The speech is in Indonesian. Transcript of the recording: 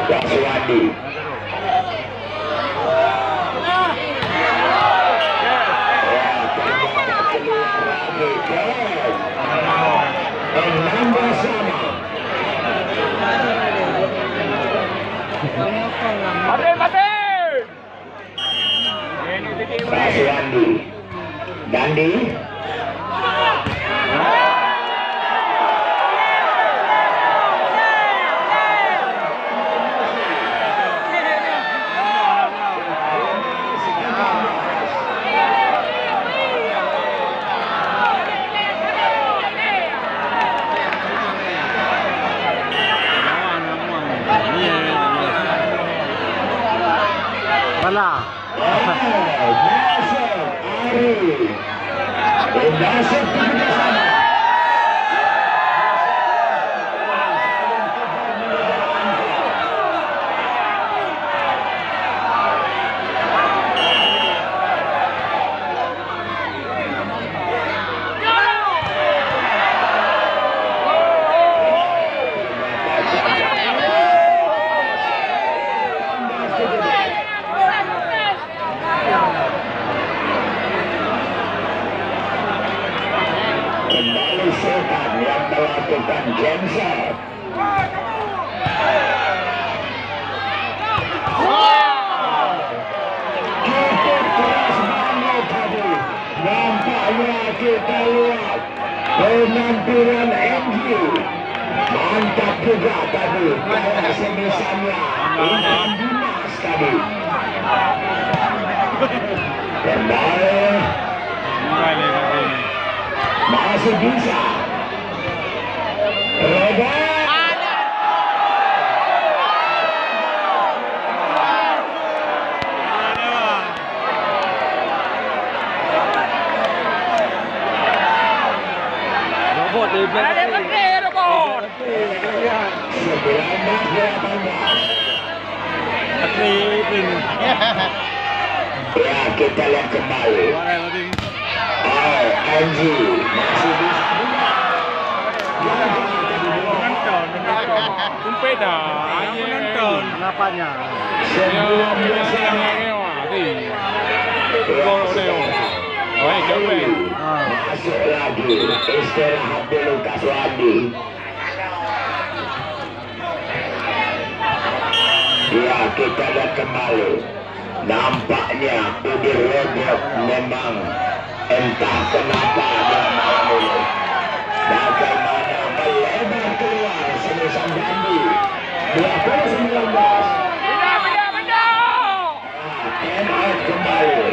Waswadi. Waswadi. Dandi. Wala. Kembali setan yang melakukan genser. Cukup keras banget tadi. Nampaknya kita lihat penampilan MG. Mantap juga tadi. Kayak semisalnya Intan Dimas tadi. Kembali. Masih bisa. Roda. Robot di belakang. Robot. 19-18. Ya, kita lihat kembali. Anji masih bisa. Kumpeda, Menonton kenapanya? Masuk lagi. Istirahat dulu Kaswadi. Ya, kita lihat kembali. Nampaknya Udi Robot memang entah kenapa dia malam ini bagaimana melebar keluar semisal Dandi 2019. Time out kembali.